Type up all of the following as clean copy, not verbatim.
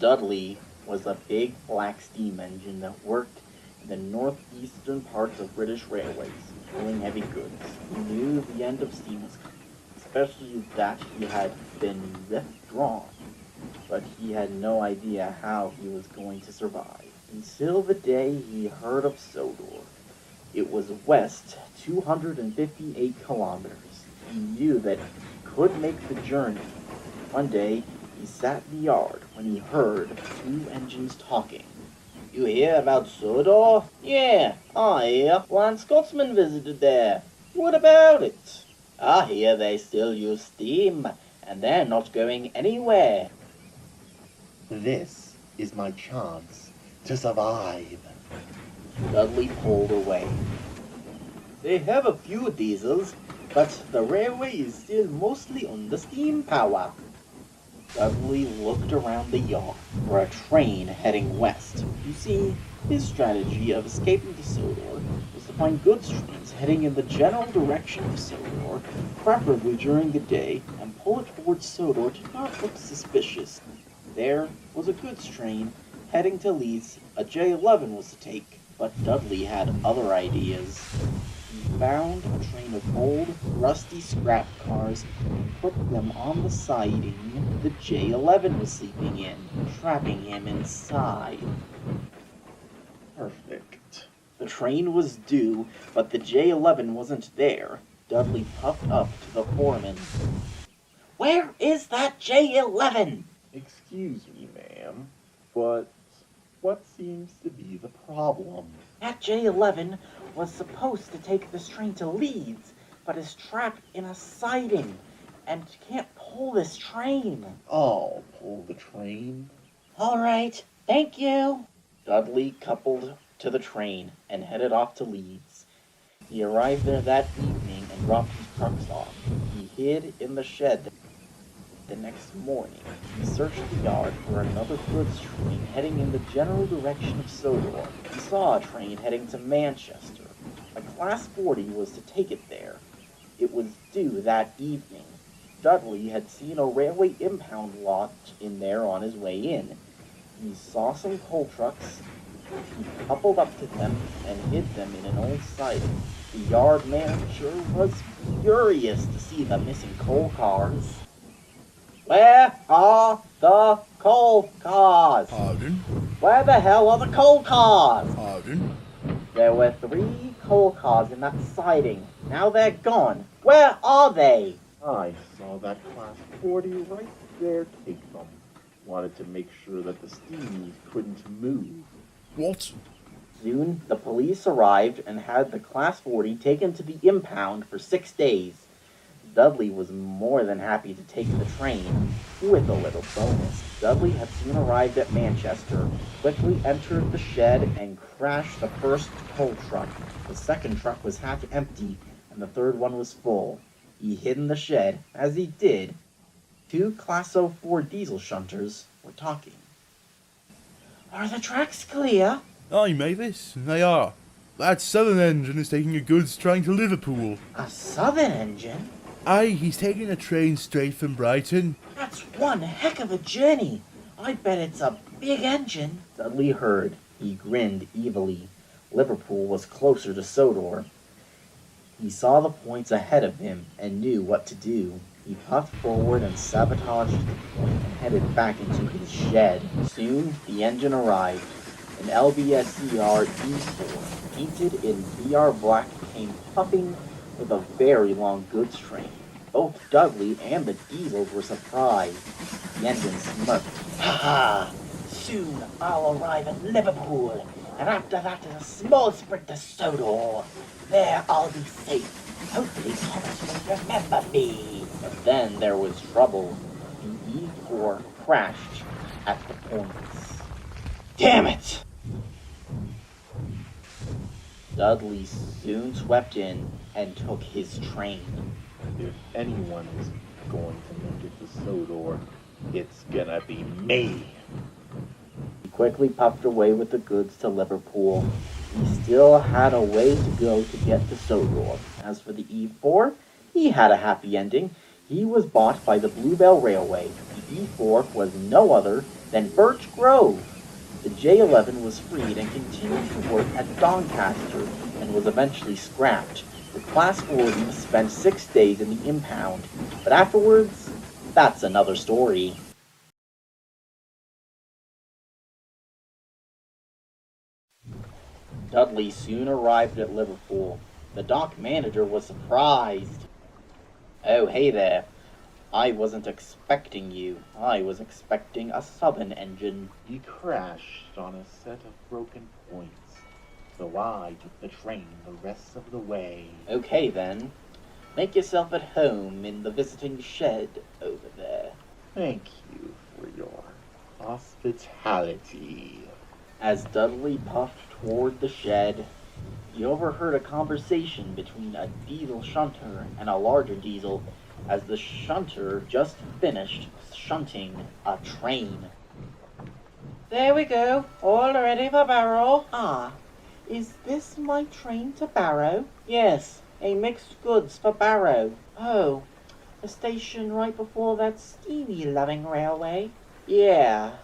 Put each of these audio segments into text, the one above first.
Dudley was a big black steam engine that worked in the northeastern parts of British railways, pulling heavy goods. He knew the end of steam was coming, especially that he had been withdrawn, but he had no idea how he was going to survive. Until the day he heard of Sodor. It was west 258 kilometers. He knew that he could make the journey. One day, he sat in the yard when he heard two engines talking. "You hear about Sodor?" "Yeah, I hear. One Scotsman visited there. What about it?" "I hear they still use steam, and they're not going anywhere." This is my chance to survive. Dudley pulled away. "They have a few diesels, but the railway is still mostly on the steam power." Dudley looked around the yard for a train heading west. You see, his strategy of escaping to Sodor was to find goods trains heading in the general direction of Sodor, preferably during the day, and pull it towards Sodor to not look suspicious. There was a goods train heading to Leeds. A J11 was to take, but Dudley had other ideas. He found a train of old, rusty scrap cars and put them on the siding the J11 was sleeping in, trapping him inside. Perfect. The train was due, but the J11 wasn't there. Dudley puffed up to the foreman. "Where is that J11? Excuse me, ma'am, but what seems to be the problem? That J11 was supposed to take this train to Leeds, but is trapped in a siding and can't pull this train." I'll pull the train. "All right, thank you." Dudley coupled to the train and headed off to Leeds. He arrived there that evening and dropped his trucks off. He hid in the shed. The next morning, he searched the yard for another goods train heading in the general direction of Sodor. He saw a train heading to Manchester. A Class 40 was to take it there. It was due that evening. Dudley had seen a railway impound lot in there on his way in. He saw some coal trucks. He coupled up to them and hid them in an old siding. The yard manager was furious to see the missing coal cars. "Where are the coal cars?" Pardon? "Where the hell are the coal cars?" Pardon? "There were 3 coal cars in that siding. Now they're gone. Where are they?" I saw that Class 40 right there take them. Wanted to make sure that the steamies couldn't move. What? Soon, the police arrived and had the Class 40 taken to the impound for 6 days. Dudley was more than happy to take the train, with a little bonus. Dudley had soon arrived at Manchester, quickly entered the shed, and crashed the first coal truck. The second truck was half empty, and the third one was full. He hid in the shed. As he did, 2 Class 04 diesel shunters were talking. "Are the tracks clear?" Aye, Mavis, they are. That southern engine is taking a goods train to Liverpool. "A southern engine? Aye, he's taking a train straight from Brighton. That's one heck of a journey. I bet it's a big engine." Dudley heard. He grinned evilly. Liverpool was closer to Sodor. He saw the points ahead of him and knew what to do. He puffed forward and sabotaged the point and headed back into his shed. Soon, the engine arrived. An LBSCR E4, painted in VR black, came puffing with a very long goods train. Both Dudley and the diesels were surprised. The engine smirked. "Ha ha! Soon I'll arrive at Liverpool, and after that is a small sprint to Sodor. There I'll be safe. Hopefully Thomas will remember me." But then there was trouble. The E4 crashed at the points. "Damn it!" Dudley soon swept in and took his train. If anyone is going to make it to Sodor, it's gonna be me. He quickly puffed away with the goods to Liverpool. He still had a way to go to get to Sodor. As for the E4, he had a happy ending. He was bought by the Bluebell Railway. The E4 was no other than Birch Grove. The J11 was freed and continued to work at Doncaster and was eventually scrapped. The Class 40 spent 6 days in the impound, but afterwards, that's another story. Dudley soon arrived at Liverpool. The dock manager was surprised. "Oh, hey there. I wasn't expecting you. I was expecting a southern engine." He crashed on a set of broken points, so I took the train the rest of the way. "Okay then. Make yourself at home in the visiting shed over there." Thank you for your hospitality. As Dudley puffed toward the shed, he overheard a conversation between a diesel shunter and a larger diesel as the shunter just finished shunting a train. "There we go, all ready for Barrow." "Ah, is this my train to Barrow?" "Yes, a mixed goods for Barrow." "Oh, the station right before that steamy-loving railway?" "Yeah.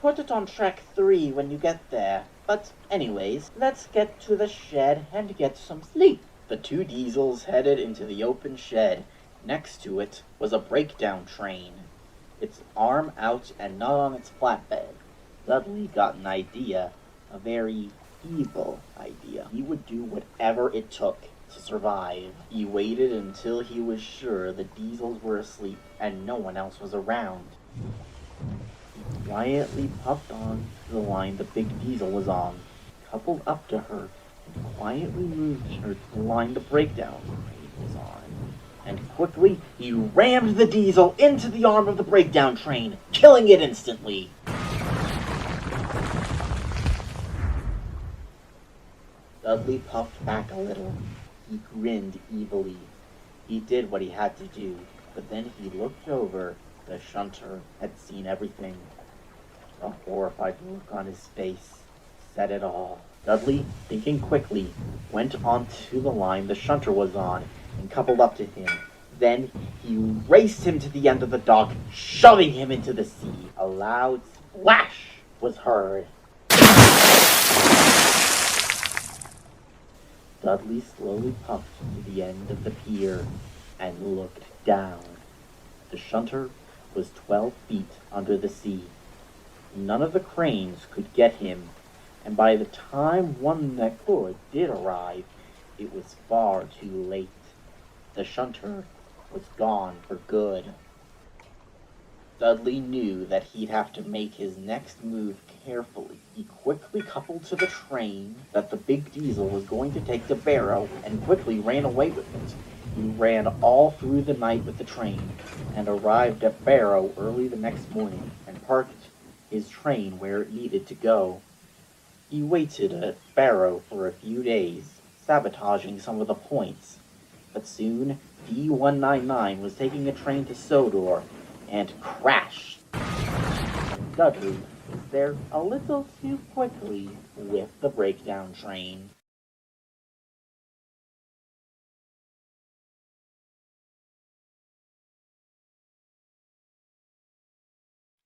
Put it on track 3 when you get there. But anyways, let's get to the shed and get some sleep." The two diesels headed into the open shed. Next to it was a breakdown train, its arm out and not on its flatbed. Dudley got an idea, a very evil idea. He would do whatever it took to survive. He waited until he was sure the diesels were asleep and no one else was around. He quietly puffed on to the line the big diesel was on, coupled up to her, and quietly moved her to the line the breakdown train was on. And quickly he rammed the diesel into the arm of the breakdown train, killing it instantly. Dudley puffed back a little. He grinned evilly. He did what he had to do, but then he looked over. The shunter had seen everything. A horrified look on his face said it all. Dudley, thinking quickly, went onto the line the shunter was on and coupled up to him. Then he raced him to the end of the dock, shoving him into the sea. A loud splash was heard. Dudley slowly puffed to the end of the pier and looked down. The shunter was 12 feet under the sea. None of the cranes could get him, and by the time one that could did arrive, it was far too late. The shunter was gone for good. Dudley knew that he'd have to make his next move carefully. He quickly coupled to the train that the big diesel was going to take to Barrow and quickly ran away with it. He ran all through the night with the train and arrived at Barrow early the next morning and parked his train where it needed to go. He waited at Barrow for a few days, sabotaging some of the points, but soon D199 was taking a train to Sodor and crashed. Dudley was there a little too quickly with the breakdown train.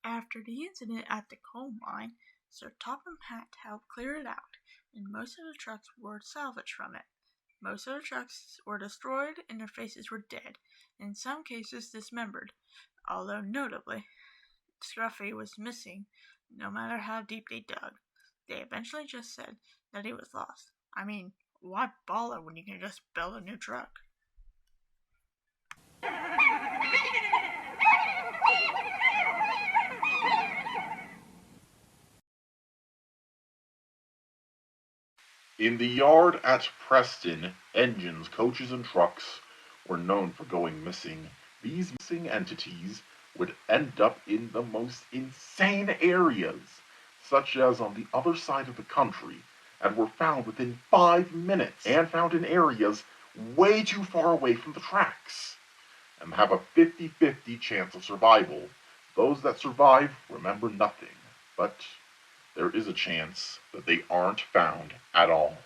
After the incident at the coal mine, Sir Topham had to help clear it out, and most of the trucks were salvaged from it. Most of the trucks were destroyed and their faces were dead, in some cases dismembered, although notably, Scruffy was missing no matter how deep they dug. They eventually just said that he was lost. I mean, why bother when you can just build a new truck? In the yard at Preston, engines, coaches, and trucks were known for going missing. These missing entities would end up in the most insane areas, such as on the other side of the country, and were found within 5 minutes, and found in areas way too far away from the tracks, and have a 50-50 chance of survival. Those that survive remember nothing, but there is a chance that they aren't found at all.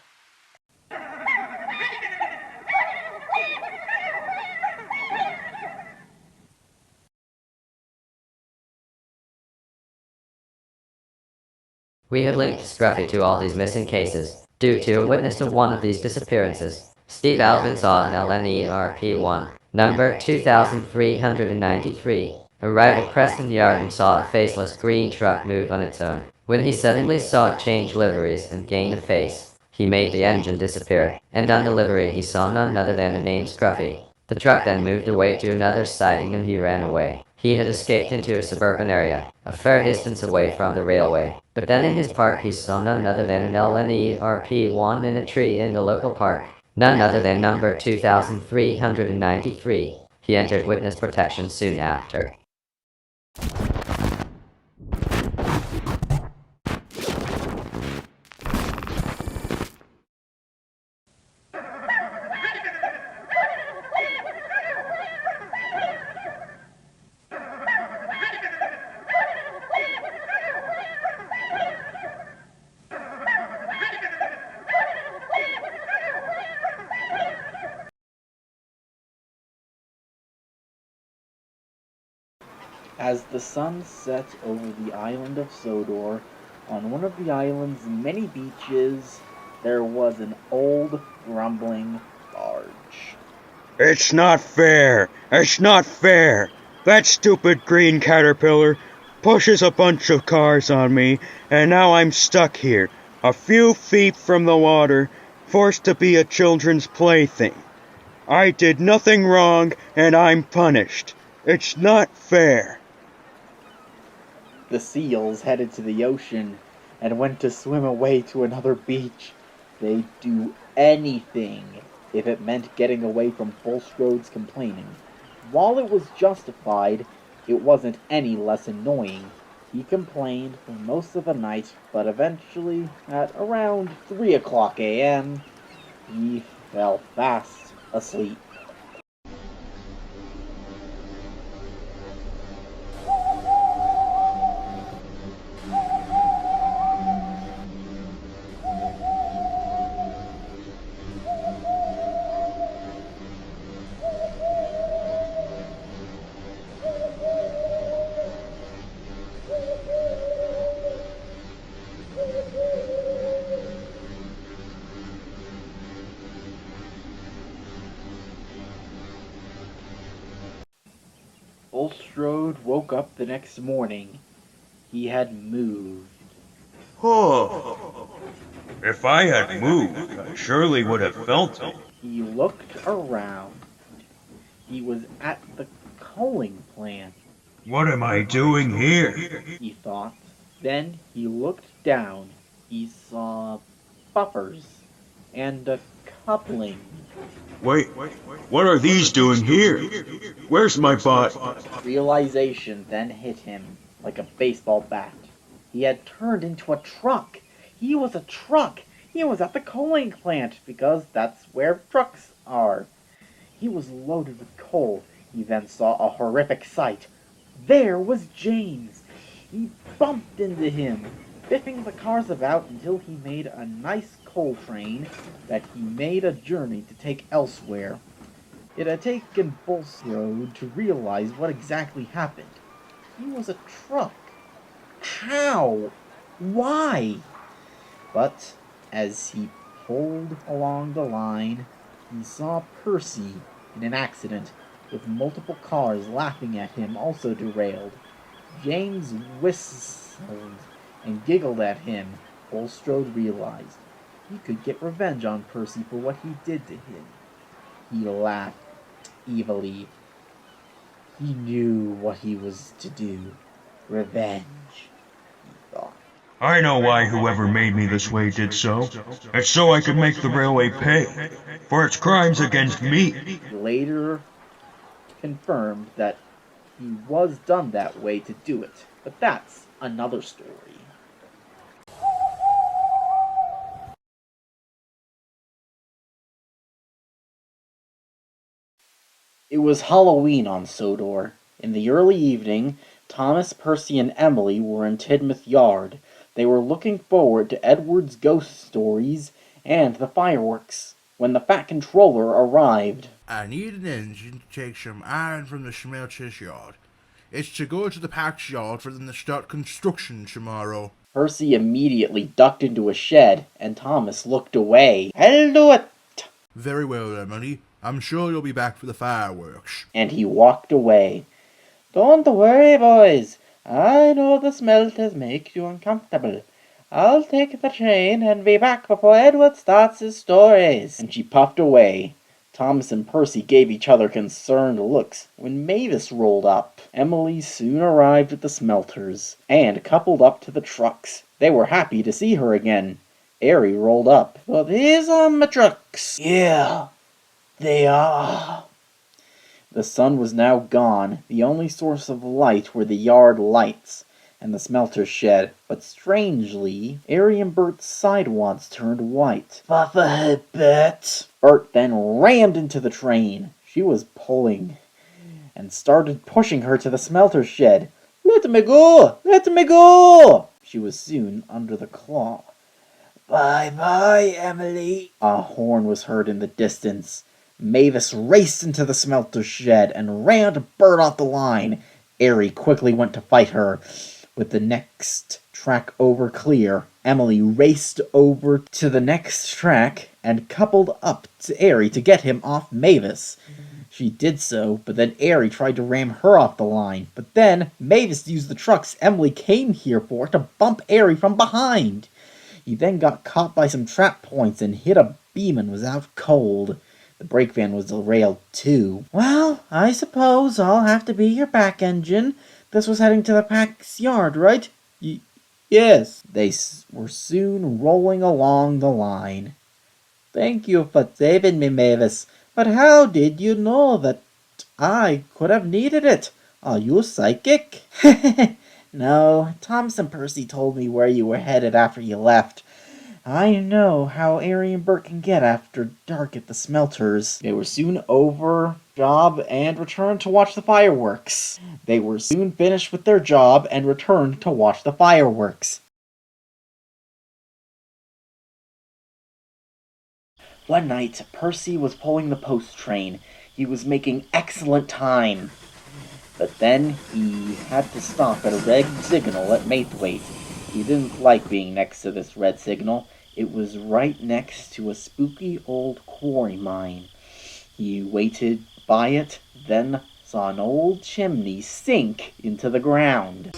We have linked Scruffy to all these missing cases, due to a witness of one of these disappearances. Steve Alvin saw an LNERP1, number 2393, arrive at Preston Yard and saw a faceless green truck move on its own. When he suddenly saw it change liveries and gain a face, he made the engine disappear, and on delivery he saw none other than a named Scruffy. The truck then moved away to another siding and he ran away. He had escaped into a suburban area, a fair distance away from the railway. But then in his park he saw none other than an LNERP1 in a tree in the local park. None other than number 2393. He entered witness protection soon after. As the sun set over the island of Sodor, on one of the island's many beaches, there was an old, grumbling barge. It's not fair! It's not fair! That stupid green caterpillar pushes a bunch of cars on me, and now I'm stuck here, a few feet from the water, forced to be a children's plaything. I did nothing wrong, and I'm punished. It's not fair. The seals headed to the ocean and went to swim away to another beach. They'd do anything if it meant getting away from Bulstrode's complaining. While it was justified, it wasn't any less annoying. He complained for most of the night, but eventually, at around 3 o'clock a.m., he fell fast asleep. Bulstrode woke up the next morning. He had moved. Oh, if I had moved, I surely would have felt it. He looked around. He was at the coaling plant, What am I doing here? he thought. Then he looked down. He saw buffers and a coupling. Wait, what are these doing here? Where's my bot? Realization then hit him like a baseball bat. He had turned into a truck. He was a truck. He was at the coaling plant because that's where trucks are. He was loaded with coal. He then saw a horrific sight. There was James. He bumped into him, biffing the cars about until he made a nice coal train that he made a journey to take elsewhere. It had taken Bulstrode to realize what exactly happened. He was a truck. How? Why? But as he pulled along the line, he saw Percy in an accident, with multiple cars laughing at him, also derailed. James whistled and giggled at him. Bulstrode realized he could get revenge on Percy for what he did to him. He laughed evilly. He knew what he was to do. Revenge, he thought. I know why whoever made me this way did so. It's so I could make the railway pay for its crimes against me. He later confirmed that he was done that way to do it, but that's another story. It was Halloween on Sodor. In the early evening, Thomas, Percy, and Emily were in Tidmouth Yard. They were looking forward to Edward's ghost stories and the fireworks when the Fat Controller arrived. I need an engine to take some iron from the Smelters yard. It's to go to the Pax yard for them to start construction tomorrow. Percy immediately ducked into a shed, and Thomas looked away. "I'll do it!" Very well, Emily. I'm sure you'll be back for the fireworks. And he walked away. "Don't worry, boys. I know the Smelters make you uncomfortable. I'll take the train and be back before Edward starts his stories." And she puffed away. Thomas and Percy gave each other concerned looks when Mavis rolled up. Emily soon arrived at the Smelters, and coupled up to the trucks. They were happy to see her again. Airy rolled up. "So these are my trucks." "Yeah, they are." The sun was now gone. The only source of light were the yard lights and the smelter's shed. But strangely, Airy and Bert's sidewads turned white. "Papa had bet." Bert then rammed into the train. She was pulling and started pushing her to the smelter's shed. "Let me go! Let me go!" She was soon under the claw. "Bye-bye, Emily." A horn was heard in the distance. Mavis raced into the smelter's shed and ran Bert off the line. Airy quickly went to fight her. With the next track over clear, Emily raced over to the next track and coupled up to Airy to get him off Mavis. She did so, but then Airy tried to ram her off the line. But then Mavis used the trucks Emily came here for to bump Airy from behind. He then got caught by some trap points and hit a beam and was out cold. The brake van was derailed too. "Well, I suppose I'll have to be your back engine. This was heading to the Pack's yard, right?" Yes." They were soon rolling along the line. "Thank you for saving me, Mavis. But how did you know that I could have needed it? Are you psychic?" "No, Thomas and Percy told me where you were headed after you left. I know how Airy and Bert can get after dark at the Smelters." They were soon over job and returned to watch the fireworks. They were soon finished with their job and returned to watch the fireworks. One night, Percy was pulling the post train. He was making excellent time. But then he had to stop at a red signal at Maithwaite. He didn't like being next to this red signal. It was right next to a spooky old quarry mine. He waited by it, then saw an old chimney sink into the ground.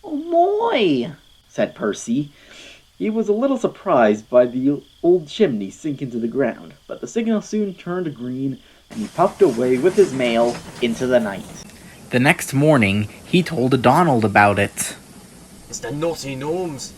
"Oh, my!" said Percy. He was a little surprised by the old chimney sink into the ground, but the signal soon turned green, and he puffed away with his mail into the night. The next morning, he told Donald about it. "It's the naughty gnomes.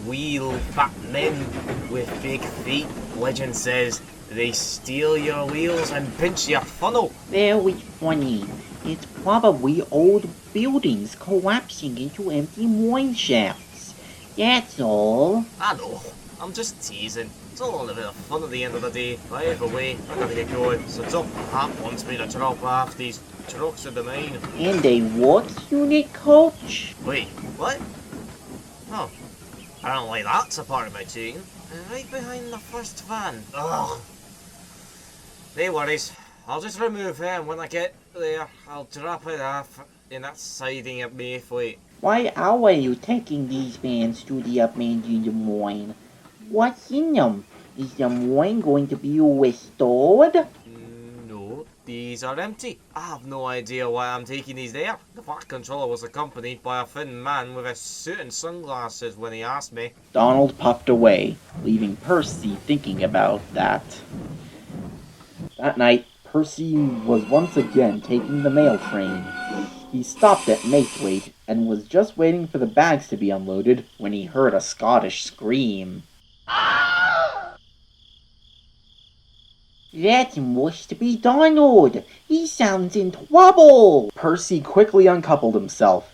Wheel fat men with big feet. Legend says they steal your wheels and pinch your funnel." Very funny. It's probably old buildings collapsing into empty mine shafts. That's all. I know. I'm just teasing. It's all a bit of fun at the end of the day. But either way, I gotta get going. So Tom Pat wants me to drop off these trucks at the mine. And a works unit, Coach? Wait, what? Oh, apparently that's a part of my chain. Right behind the first van. Ugh. No worries. I'll just remove them when I get there. I'll drop it off in that siding at Mayfleet. Why are you taking these vans to the abandoned mine? What's in them? Is the mine going to be restored? No, these are empty. I have no idea why I'm taking these there. The fat controller was accompanied by a thin man with a suit and sunglasses when he asked me. Donald puffed away, leaving Percy thinking about that. That night, Percy was once again taking the mail train. He stopped at Maithwaite and was just waiting for the bags to be unloaded when he heard a Scottish scream. That must be Donald. He sounds in trouble. Percy quickly uncoupled himself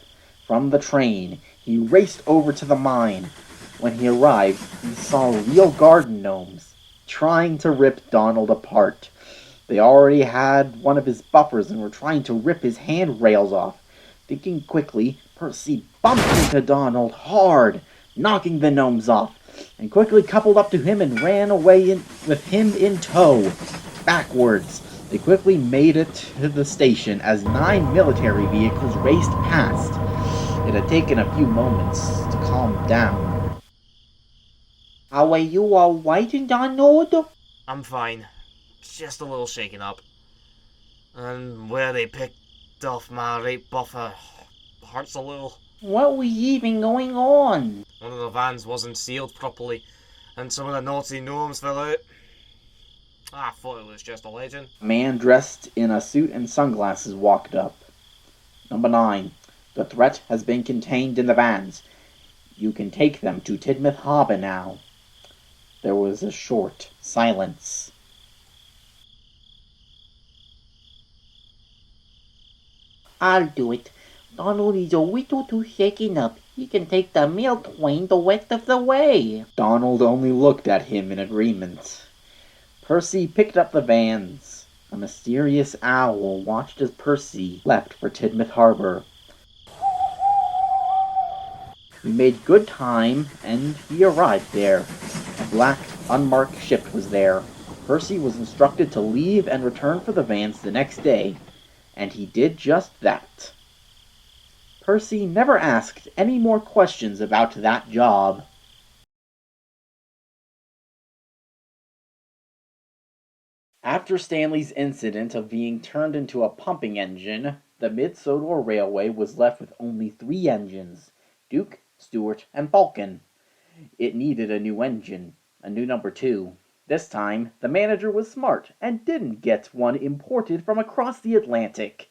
from the train. He raced over to the mine. When he arrived, he saw real garden gnomes trying to rip Donald apart. They already had one of his buffers and were trying to rip his handrails off. Thinking quickly, Percy bumped into Donald hard, knocking the gnomes off. and quickly coupled up to him and ran away with him in tow. Backwards, they quickly made it to the station as 9 military vehicles raced past. It had taken a few moments to calm down. How are you all right, Donald? I'm fine. Just a little shaken up. And where they picked off my right buffer hurts a little. What was even going on? One of the vans wasn't sealed properly, and some of the naughty gnomes fell out. I thought it was just a legend. A man dressed in a suit and sunglasses walked up. Number 9. The threat has been contained in the vans. You can take them to Tidmouth Harbour now. There was a short silence. I'll do it. Donald is a little too shaken up. He can take the mail train the rest of the way. Donald only looked at him in agreement. Percy picked up the vans. A mysterious owl watched as Percy left for Tidmouth Harbour. He made good time, and he arrived there. A black, unmarked ship was there. Percy was instructed to leave and return for the vans the next day, and he did just that. Percy never asked any more questions about that job. After Stanley's incident of being turned into a pumping engine, the Mid-Sodor Railway was left with only 3 engines: Duke, Stuart, and Falcon. It needed a new engine, a new number 2. This time, the manager was smart and didn't get one imported from across the Atlantic.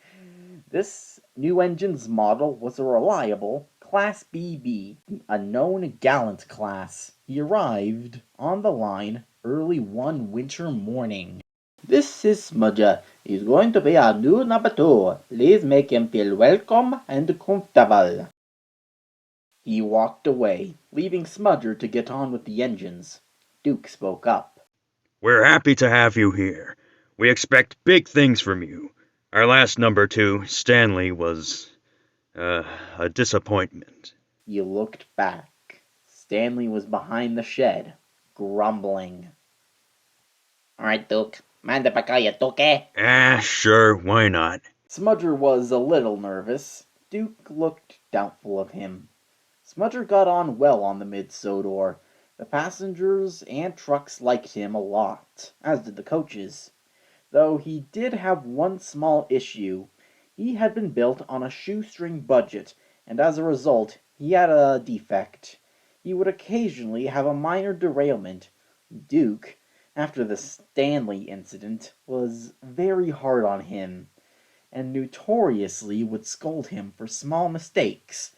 This new engine's model was a reliable Class BB, a known gallant class. He arrived on the line early one winter morning. This is Smudger. He's going to be our new number 2. Please make him feel welcome and comfortable. He walked away, leaving Smudger to get on with the engines. Duke spoke up. We're happy to have you here. We expect big things from you. Our last number 2, Stanley, was, a disappointment. He looked back. Stanley was behind the shed, grumbling. All right, Duke. Mind if I call you Duke? Sure, why not? Smudger was a little nervous. Duke looked doubtful of him. Smudger got on well on the Mid-Sodor. The passengers and trucks liked him a lot, as did the coaches. Though he did have one small issue. He had been built on a shoestring budget, and as a result, he had a defect. He would occasionally have a minor derailment. Duke, after the Stanley incident, was very hard on him, and notoriously would scold him for small mistakes,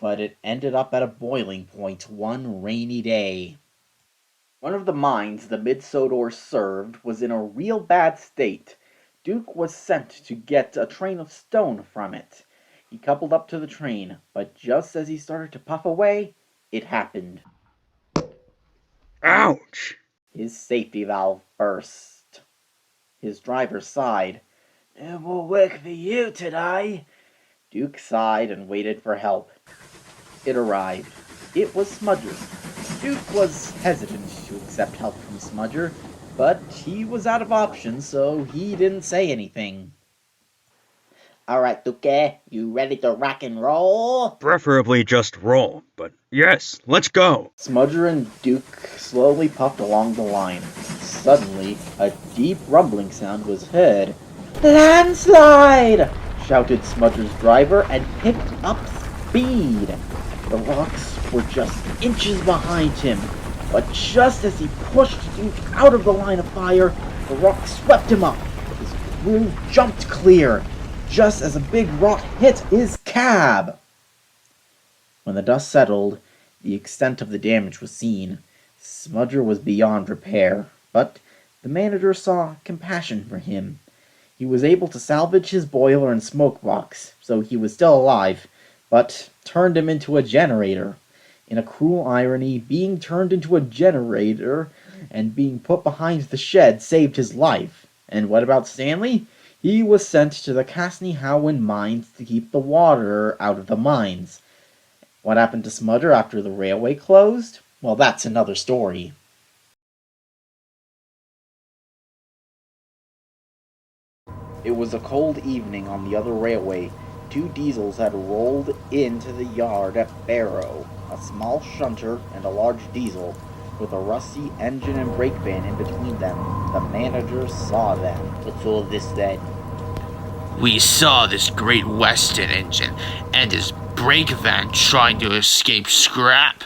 but it ended up at a boiling point one rainy day. One of the mines the Mid-Sodor served was in a real bad state. Duke was sent to get a train of stone from it. He coupled up to the train, but just as he started to puff away, it happened. Ouch! His safety valve burst. His driver sighed. "No more work for you today." Duke sighed and waited for help. It arrived. It was Smudger. Duke was hesitant to accept help from Smudger, but he was out of options, so he didn't say anything. "All right, Duke, you ready to rock and roll?" Preferably just roll, but yes, let's go! Smudger and Duke slowly puffed along the line. Suddenly, a deep rumbling sound was heard. "Landslide!" shouted Smudger's driver and picked up speed. The rocks were just inches behind him, but just as he pushed Duke out of the line of fire, the rock swept him up. His crew jumped clear, just as a big rock hit his cab. When the dust settled, the extent of the damage was seen. Smudger was beyond repair, but the manager saw compassion for him. He was able to salvage his boiler and smoke box, so he was still alive, but turned him into a generator. In a cruel irony, being turned into a generator and being put behind the shed saved his life. And what about Stanley? He was sent to the Casneyhowen mines to keep the water out of the mines. What happened to Smudger after the railway closed? Well, that's another story. It was a cold evening on the other railway. Two diesels had rolled into the yard at Barrow, a small shunter and a large diesel, with a rusty engine and brake van in between them. The manager saw them. What's all this then? We saw this Great Western engine and his brake van trying to escape scrap.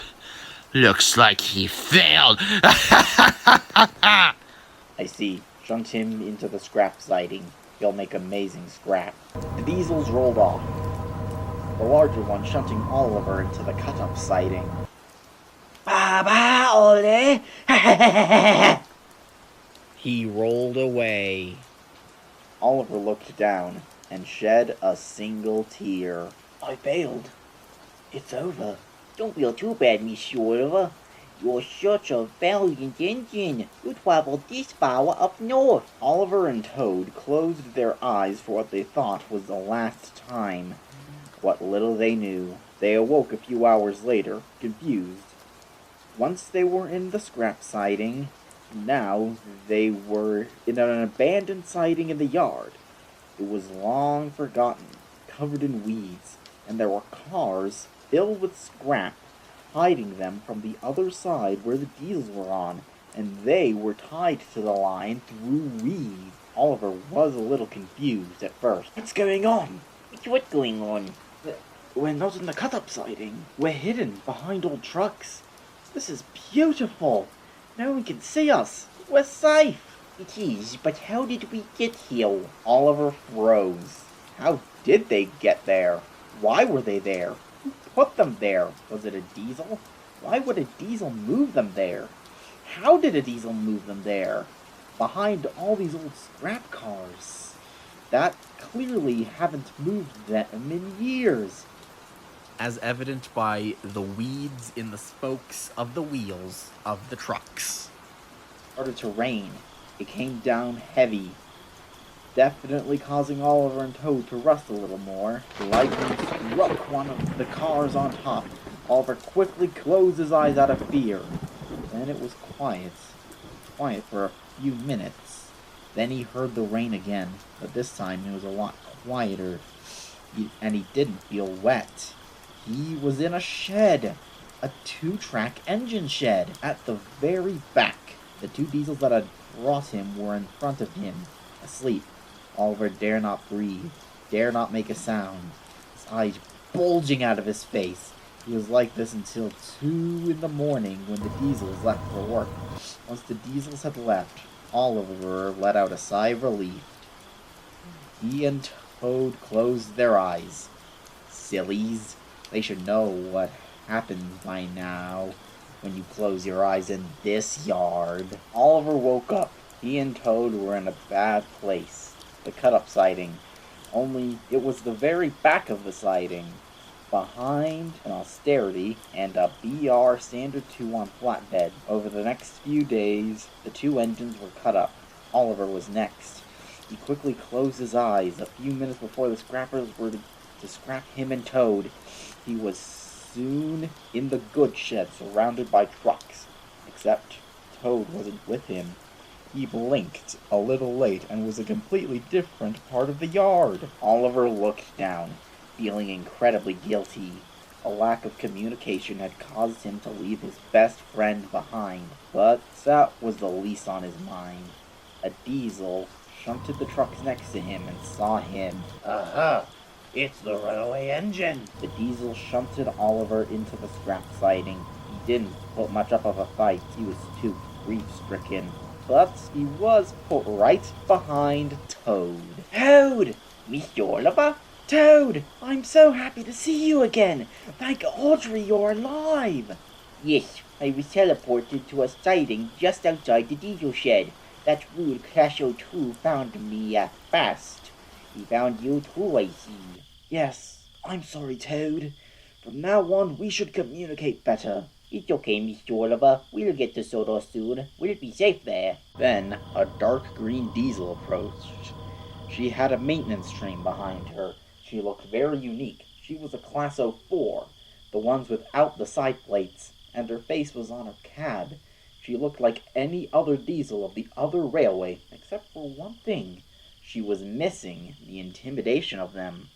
Looks like he failed. I see. Shunt him into the scrap siding. He'll make amazing scrap. The diesels rolled off, the larger one shunting Oliver into the cut-up siding. Baba, ole! He rolled away. Oliver looked down and shed a single tear. I failed. It's over. Don't feel too bad, Miss Oliver. You're such a valiant engine. You traveled this far up north. Oliver and Toad closed their eyes for what they thought was the last time. What little they knew. They awoke a few hours later, confused. Once they were in the scrap siding, now they were in an abandoned siding in the yard. It was long forgotten, covered in weeds, and there were cars filled with scrap, hiding them from the other side where the diesels were on, and they were tied to the line through weeds. Oliver was a little confused at first. What's going on? What's going on? We're not in the cut-up siding. We're hidden behind old trucks. This is beautiful. No one can see us. We're safe. It is, but how did we get here? Oliver froze. How did they get there? Why were they there? Who put them there? Was it a diesel? Why would a diesel move them there? How did a diesel move them there? Behind all these old scrap cars that clearly haven't moved them in years. As evident by the weeds in the spokes of the wheels of the trucks. It started to rain. It came down heavy, definitely causing Oliver and Toad to rust a little more. The lightning struck one of the cars on top. Oliver quickly closed his eyes out of fear. Then it was quiet. Quiet for a few minutes. Then he heard the rain again, but this time it was a lot quieter, and he didn't feel wet. He was in a shed, a 2-track engine shed, at the very back. The two diesels that had brought him were in front of him, asleep. Oliver dare not breathe, dare not make a sound, his eyes bulging out of his face. He was like this until 2 in the morning when the diesels left for work. Once the diesels had left, Oliver let out a sigh of relief. He and Toad closed their eyes. Sillies. They should know what happens by now when you close your eyes in this yard. Oliver woke up. He and Toad were in a bad place. The cut-up siding. Only it was the very back of the siding. Behind an austerity and a BR Standard 2 on flatbed. Over the next few days, the 2 engines were cut up. Oliver was next. He quickly closed his eyes. A few minutes before the scrappers were to scrap him and Toad, he was soon in the goods shed surrounded by trucks. Except Toad wasn't with him. He blinked a little late and was a completely different part of the yard. Oliver looked down, feeling incredibly guilty. A lack of communication had caused him to leave his best friend behind, but that was the least on his mind. A diesel shunted the trucks next to him and saw him. Aha! It's the runaway engine! The diesel shunted Oliver into the scrap siding. He didn't put much up of a fight. He was too grief-stricken. But he was put right behind Toad. Toad! Mr. Oliver? Toad! I'm so happy to see you again! Thank Audrey you're alive! Yes, I was teleported to a siding just outside the diesel shed. That rude Casho 2 found me fast. He found you too, I see. Yes, I'm sorry, Toad. From now on, we should communicate better. It's okay, Mr. Oliver. We'll get to Sodor soon. We'll be safe there. Then, a dark green diesel approached. She had a maintenance train behind her. She looked very unique. She was a Class 04, the ones without the side plates. and her face was on her cab. She looked like any other diesel of the other railway, except for one thing. She was missing the intimidation of them.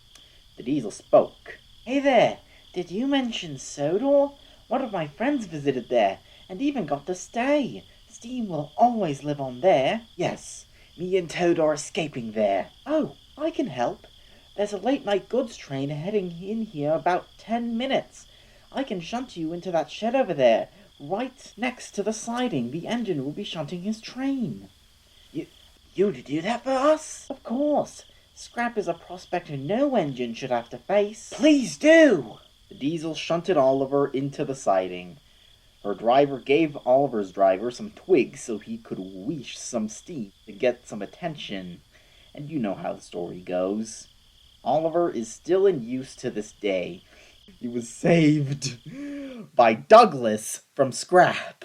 The diesel spoke. "Hey there, did you mention Sodor? One of my friends visited there, and even got to stay. Steam will always live on there." "Yes, me and Toad are escaping there." "Oh, I can help. There's a late-night goods train heading in here about 10 minutes. I can shunt you into that shed over there. Right next to the siding, the engine will be shunting his train." You to do that for us? Of course. Scrap is a prospect no engine should have to face. Please do! The diesel shunted Oliver into the siding. Her driver gave Oliver's driver some twigs so he could wheesh some steam to get some attention. And you know how the story goes. Oliver is still in use to this day. He was saved by Douglas from Scrap.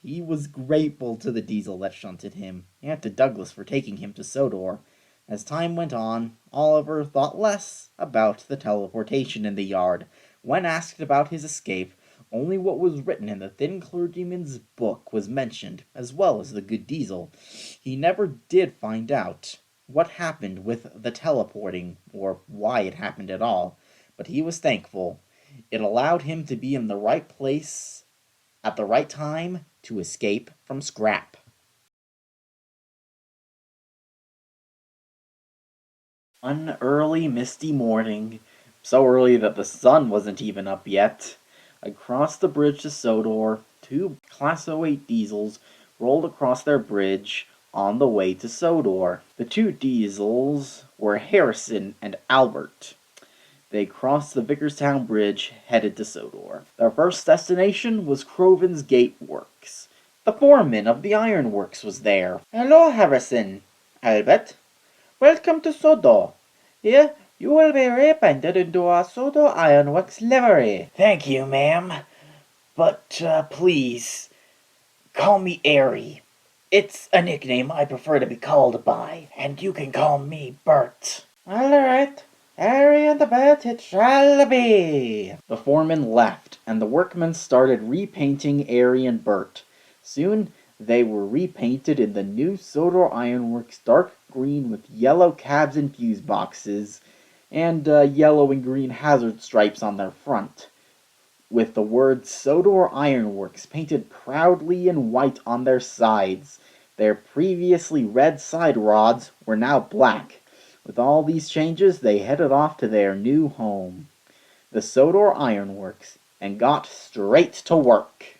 He was grateful to the diesel that shunted him, and to Douglas for taking him to Sodor. As time went on, Oliver thought less about the teleportation in the yard. When asked about his escape, only what was written in the thin clergyman's book was mentioned, as well as the good diesel. He never did find out what happened with the teleporting, or why it happened at all, but he was thankful. It allowed him to be in the right place at the right time to escape from Scrap. One early misty morning, so early that the sun wasn't even up yet, across the bridge to Sodor, two Class 08 diesels rolled across their bridge on the way to Sodor. The two diesels were Harrison and Albert. They crossed the Vickerstown Bridge, headed to Sodor. Their first destination was Crovan's Gate Works. The foreman of the ironworks was there. "Hello, Harrison." "Albert." "Welcome to Sodor. Here, you will be repainted into our Sodor Ironworks livery." "Thank you, ma'am. But, please, call me Airy. It's a nickname I prefer to be called by, and you can call me Bert." "All right. Harry and the Bert it shall be." The foreman left, and the workmen started repainting Harry and Bert. Soon they were repainted in the new Sodor Ironworks dark green with yellow cabs and fuse boxes, and yellow and green hazard stripes on their front, with the words Sodor Ironworks painted proudly in white on their sides. Their previously red side rods were now black. With all these changes, they headed off to their new home, the Sodor Ironworks, and got straight to work.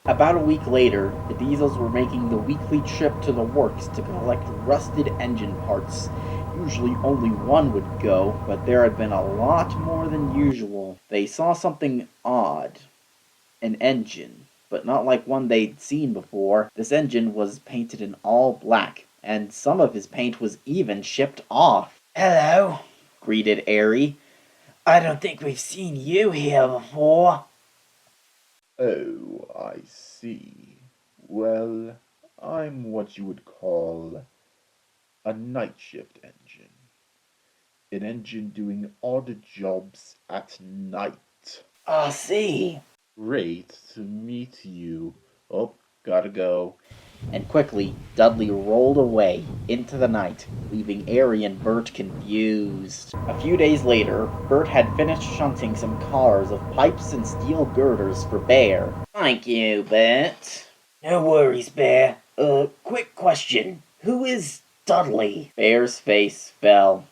About a week later, the Diesels were making the weekly trip to the works to collect rusted engine parts. Usually only one would go, but there had been a lot more than usual. They saw something odd. An engine, but not like one they'd seen before. This engine was painted in all black, and some of his paint was even chipped off. "Hello," greeted Airy. "I don't think we've seen you here before." Oh, I see. Well, I'm what you would call a night shift engine. An engine doing odd jobs at night. "I see." Great to meet you. Oh, gotta go. And quickly, Dudley rolled away into the night, leaving Airy and Bert confused. A few days later, Bert had finished shunting some cars of pipes and steel girders for Bear. "Thank you, Bert." "No worries, Bear. Quick question. Who is Dudley?" Bear's face fell.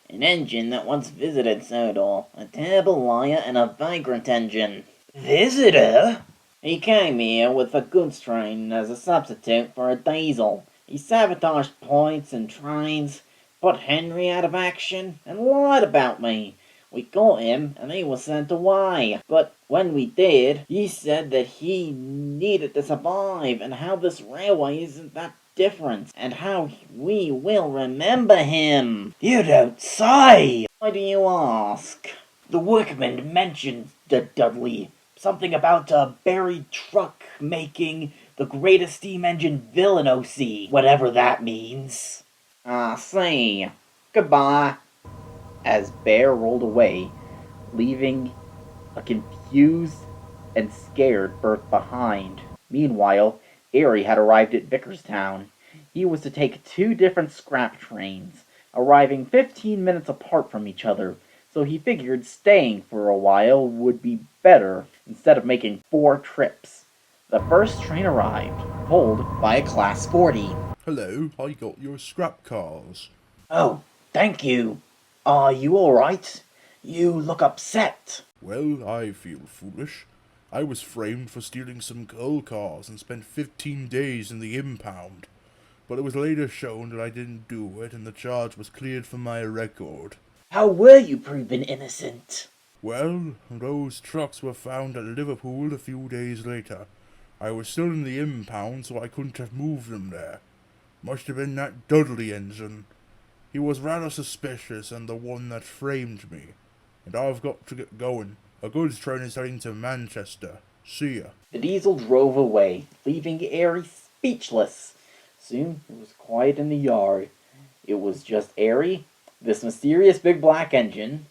"An engine that once visited Sodor. A terrible liar and a vagrant engine." "Visitor?" "He came here with a goods train as a substitute for a diesel. He sabotaged points and trains, put Henry out of action, and lied about me. We caught him, and he was sent away. But when we did, he said that he needed to survive, and how this railway isn't that different, and how we will remember him." "You don't say!" "Why do you ask?" "The workman mentioned Dudley. Something about a buried truck making the greatest steam engine villain OC, whatever that means." "I see. Goodbye." As Bear rolled away, leaving a confused and scared Bert behind. Meanwhile, Airy had arrived at Vickerstown. He was to take two different scrap trains, arriving 15 minutes apart from each other, so he figured staying for a while would be better instead of making 4 trips. The first train arrived, pulled by a Class 40. Hello, I got your scrap cars. "Oh, thank you. Are you alright? You look upset." Well, I feel foolish. I was framed for stealing some coal cars and spent 15 days in the impound. But it was later shown that I didn't do it and the charge was cleared from my record. "How were you proven innocent?" Well, those trucks were found at Liverpool a few days later. I was still in the impound, so I couldn't have moved them there. Must have been that Dudley engine. He was rather suspicious and the one that framed me. And I've got to get going. A goods train is heading to Manchester. See ya. The Diesel drove away, leaving Airy speechless. Soon it was quiet in the yard. It was just Airy, this mysterious big black engine,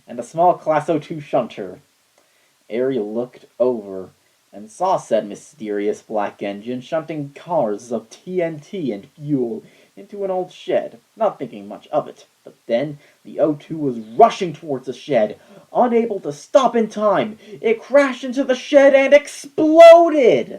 and a small Class 02 shunter. Airy looked over and saw said mysterious black engine shunting cars of TNT and fuel into an old shed, not thinking much of it. But then the O2 was rushing towards the shed. Unable to stop in time, it crashed into the shed and exploded!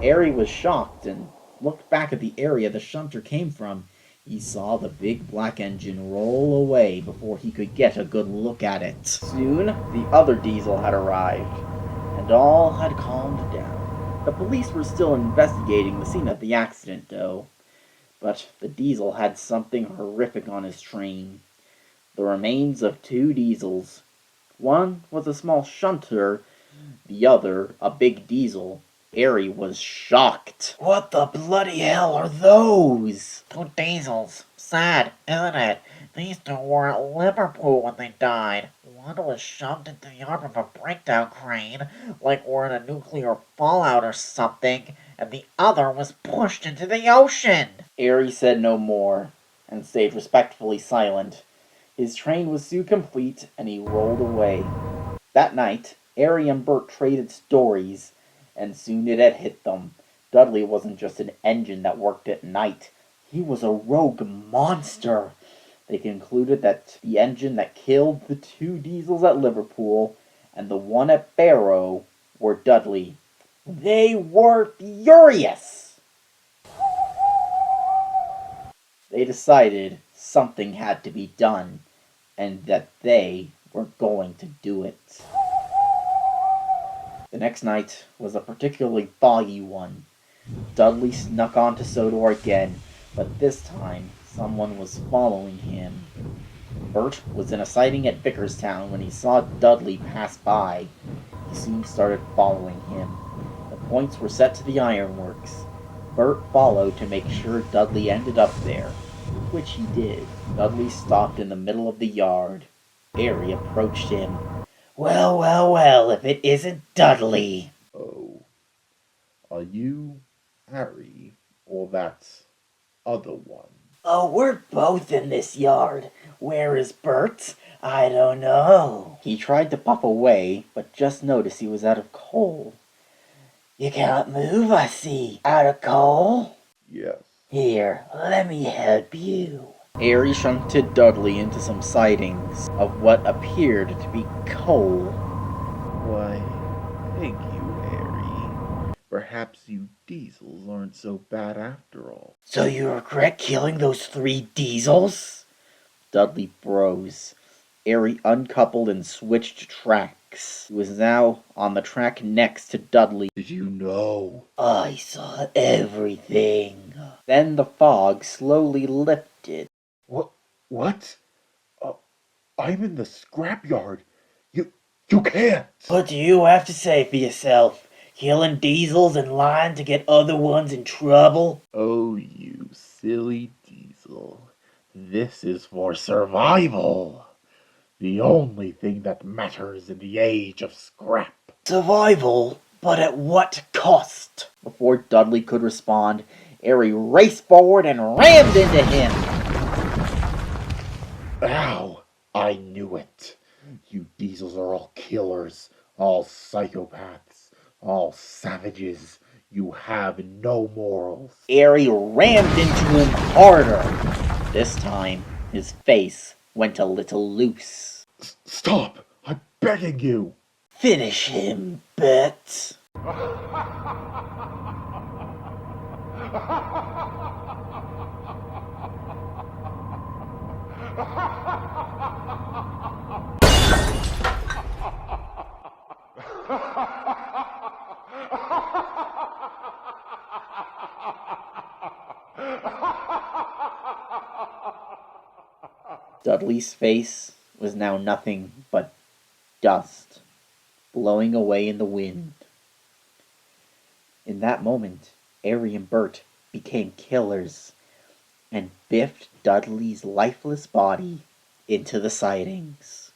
Airy was shocked and looked back at the area the shunter came from. He saw the big black engine roll away before he could get a good look at it. Soon, the other Diesel had arrived, and all had calmed down. The police were still investigating the scene of the accident, though. But the Diesel had something horrific on his train. The remains of 2 Diesels. One was a small shunter, the other a big Diesel. Airy was shocked. "What the bloody hell are those?" "2 Diesels. Sad, isn't it? These 2 were at Liverpool when they died. One was shoved into the arm of a breakdown crane, like we're in a nuclear fallout or something, and the other was pushed into the ocean." Airy said no more, and stayed respectfully silent. His train was soon complete, and he rolled away. That night, Airy and Bert traded stories, and soon it had hit them. Dudley wasn't just an engine that worked at night. He was a rogue monster. They concluded that the engine that killed the 2 Diesels at Liverpool and the one at Barrow were Dudley. They were furious! They decided something had to be done, and that they were going to do it. The next night was a particularly foggy one. Dudley snuck onto Sodor again, but this time someone was following him. Bert was in a siding at Vickerstown when he saw Dudley pass by. He soon started following him. The points were set to the ironworks. Bert followed to make sure Dudley ended up there, which he did. Dudley stopped in the middle of the yard. Harry approached him. "Well, well, well, if it isn't Dudley!" Oh, are you Harry or that other one? "Oh, we're both in this yard. Where is Bert? I don't know." He tried to puff away, but just noticed he was out of coal. "You can't move, I see. Out of coal? Yes. Here, let me help you." Harry shunted Dudley into some sidings of what appeared to be coal. Why, thank you, Harry. Perhaps you diesels aren't so bad after all. "So you regret killing those 3 diesels?" Dudley froze. Harry uncoupled and switched tracks. He was now on the track next to Dudley. Did you know? "I saw everything." Then the fog slowly lifted. What? I'm in the scrapyard. You can't! "What do you have to say for yourself? Killing diesels and lying to get other ones in trouble?" Oh, you silly diesel. This is for survival. The only thing that matters in the age of scrap. "Survival? But at what cost?" Before Dudley could respond, Harry raced forward and rammed into him. Ow! I knew it. You diesels are all killers, all psychopaths, all savages. You have no morals. Harry rammed into him harder. This time, his face went a little loose. Stop! I'm begging you! "Finish him, Bet." Dudley's face was now nothing but dust, blowing away in the wind. In that moment, Harry and Bert became killers and biffed Dudley's lifeless body into the sidings.